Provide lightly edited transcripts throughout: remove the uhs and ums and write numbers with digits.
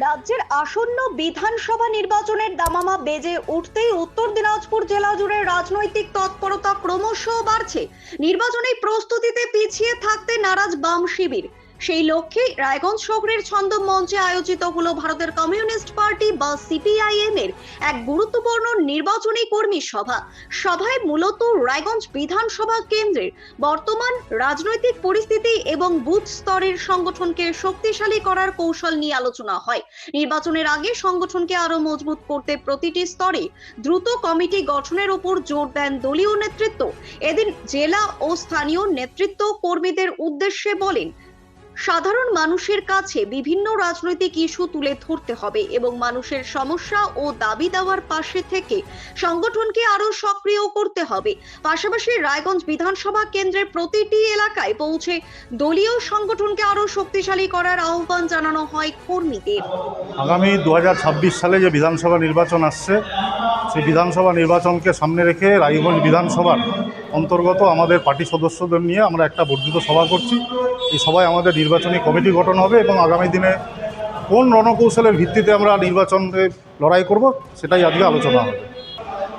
রাজ্যের আসন্ন বিধানসভা নির্বাচনের দামামা বেজে উঠতেই উত্তর দিনাজপুর জেলা জুড়ে রাজনৈতিক তৎপরতা ক্রমশ বাড়ছে। নির্বাচনী প্রস্তুতিতে পিছিয়ে থাকতে নারাজ বাম শিবির। সেই লক্ষ্যে রায়গঞ্জ শহরের ছন্দম মঞ্চে আয়োজিত হলো ভারতের কমিউনিস্ট পার্টি বা সিপিআইএম এর এক গুরুত্বপূর্ণ নির্বাচনী কর্মী সভা। সভায় মূলত রায়গঞ্জ বিধানসভা কেন্দ্রের বর্তমান রাজনৈতিক পরিস্থিতি এবং বুথ স্তরের সংগঠনকে শক্তিশালী করার কৌশল নিয়ে আলোচনা হয়। নির্বাচনের আগে সংগঠনকে আরো মজবুত করতে প্রতিটি স্তরে দ্রুত কমিটি গঠনের উপর জোর দেন দলীয় নেতৃত্ব। এদিন জেলা ও স্থানীয় নেতৃত্ব কর্মীদের উদ্দেশ্যে বলেন, সাধারণ মানুষের কাছে বিভিন্ন রাজনৈতিক ইস্যু তুলে ধরতে হবে এবং মানুষের সমস্যা ও দাবি দেওয়ার পাশে থেকে সংগঠনকে আরো সক্রিয় করতে হবে। পাশাপাশি রায়গঞ্জ বিধানসভা কেন্দ্রের প্রতিটি এলাকায় পৌঁছে দলীয় সংগঠনকে আরো শক্তিশালী করার আহ্বান জানানো হয় কর্মীদের। আগামী 2026 সালে যে বিধানসভা নির্বাচন আসছে, সেই বিধানসভা নির্বাচনকে সামনে রেখে রায়গঞ্জ বিধানসভার অন্তর্গত আমাদের পার্টি সদস্যদের নিয়ে আমরা একটা বর্ধিত সভা করছি। এই সভায় আমাদের নির্বাচনী কমিটি গঠন হবে এবং আগামী দিনে কোন রণকৌশলের ভিত্তিতে আমরা নির্বাচনে লড়াই করব সেটাই আজকে আলোচনা হবে।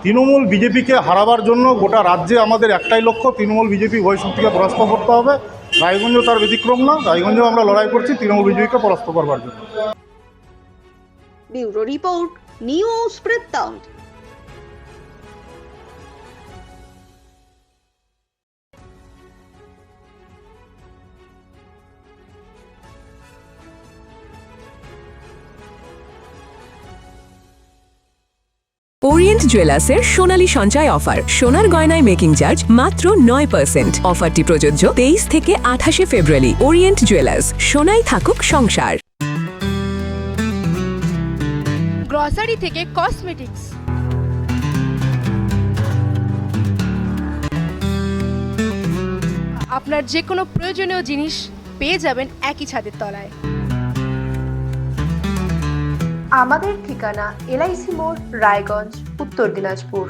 তৃণমূল বিজেপিকে হারাবার জন্য গোটা রাজ্যে আমাদের একটাই লক্ষ্য, তৃণমূল বিজেপি উভয় শক্তিকে পরাস্ত করতে হবে। রায়গঞ্জও তার ব্যতিক্রম না, রায়গঞ্জেও আমরা লড়াই করছি তৃণমূল বিজেপিকে পরাস্ত করবার জন্য। ব্যুরো রিপোর্ট, নিউজ বৃত্তান্ত। ওরিয়েন্ট জুয়েলার্সের সোনালী সঞ্চয় অফার। সোনার গয়নায় মেকিং চার্জ মাত্র 9%। অফারটি প্রযোজ্য 23 থেকে 28 ফেব্রুয়ারি। ওরিয়েন্ট জুয়েলার্স, সোনাই থাকুক সংসার। গ্রসারি থেকে কসমেটিক্স, আপনার যে কোনো প্রয়োজনীয় জিনিস পেয়ে যাবেন একই ছাদের তলায়। আমাদের ঠিকানা এলআইসি মোড়, রায়গঞ্জ, উত্তর দিনাজপুর।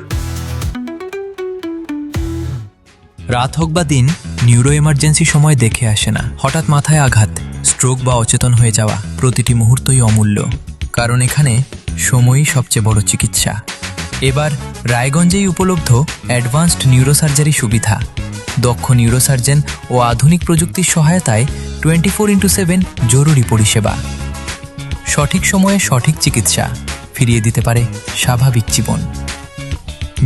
রাত হোক বা দিন, নিউরো এমার্জেন্সি সময় দেখে আসে না। হঠাৎ মাথায় আঘাত, স্ট্রোক বা অচেতন হয়ে যাওয়া, প্রতিটি মুহূর্তই অমূল্য। কারণ এখানে সময়ই সবচেয়ে বড় চিকিৎসা। এবার রায়গঞ্জেই উপলব্ধ অ্যাডভান্সড নিউরোসার্জারি সুবিধা। দক্ষ নিউরোসার্জন ও আধুনিক প্রযুক্তির সহায়তায় 24x7 জরুরি পরিষেবা। সঠিক সময়ে সঠিক চিকিৎসা ফিরিয়ে দিতে পারে স্বাভাবিক জীবন।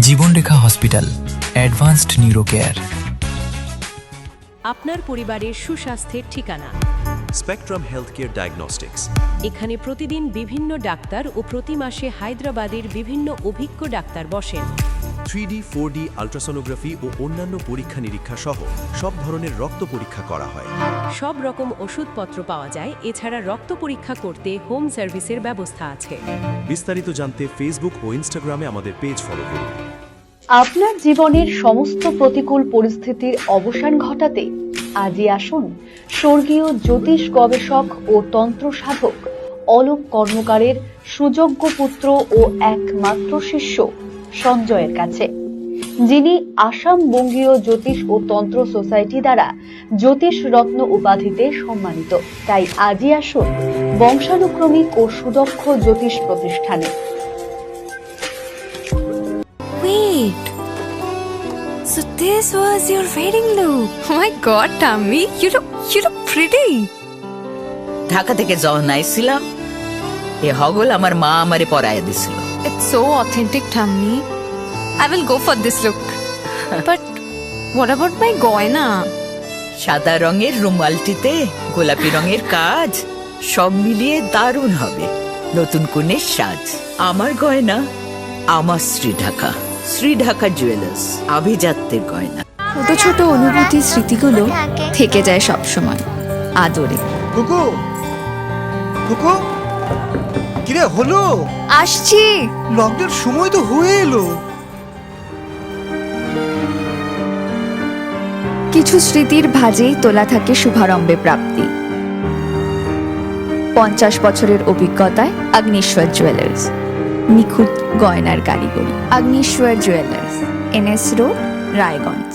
জীবনরেখা হসপিটাল, অ্যাডভান্সড নিউরো কেয়ার। আপনার পরিবারের সুস্বাস্থ্যের ঠিকানা স্পেকট্রাম হেলথকেয়ার ডায়াগনস্টিক্স। এখানে প্রতিদিন বিভিন্ন ডাক্তার ও প্রতি মাসে হায়দ্রাবাদের বিভিন্ন অভিজ্ঞ ডাক্তার বসেন। 3D, 4D আল্ট্রাসোনোগ্রাফি ও অন্যান্য পরীক্ষা নিরীক্ষা সহ সব ধরনের রক্ত পরীক্ষা করা হয়। সব রকম ওষুধপত্র পাওয়া যায়। এছাড়া রক্ত পরীক্ষা করতে হোম সার্ভিসের ব্যবস্থা আছে। বিস্তারিত জানতে ফেসবুক ও ইনস্টাগ্রামে আমাদের পেজ ফলো করুন। আপনার জীবনের সমস্ত প্রতিকূল পরিস্থিতির অবসান ঘটাতে আজই আসুন স্বর্গীয় জ্যোতিষ গবেষক ও তন্ত্র সাধক অলোক কর্মকারের সুযোগ্য পুত্র ও একমাত্র শিষ্য সঞ্জয়ের কাছে, যিনি আসাম বঙ্গীয় জ্যোতিষ ও তন্ত্র সোসাইটি দ্বারা জ্যোতিষ রত্ন উপাধিতে সম্মানিত। তাই আজই আসুন বংশানুক্রমিক ও সুদক্ষ জ্যোতিষ প্রতিষ্ঠানে। Wait, so this was your wedding look? Oh my God, Tammy, you look pretty. Dhaka থেকে যখন আইছিলাম, এ হগল আমার মা আমারে পরাইয়া দিছিল। It's so authentic, Tammy. I will go for this look. But what about my goina? সাদা রঙের রুমালটিতে গোলাপি রঙের কাজ, সব মিলিয়ে দারুণ হবে নতুন কনের সাজ। আমার গয়না, আমার শ্রী ঢাকা জুয়েলার্স, আভিজাত্যের গয়না। ছোট ছোট অনুভূতি, স্মৃতিগুলো থেকে যায় সব সময় আদরে। কুকু কুকু, কিরে হলো? আসছি। লকডাউন সময় তো হয়ে এলো। কিছু স্মৃতির ভাজেই তোলা থাকে শুভারম্ভে প্রাপ্তি। 50 বছরের অভিজ্ঞতায় আগ্নেশ্বর জুয়েলার্স, নিখুঁত গয়নার কারিগরি। Agneshwar jewellers, NS road, Raiganj.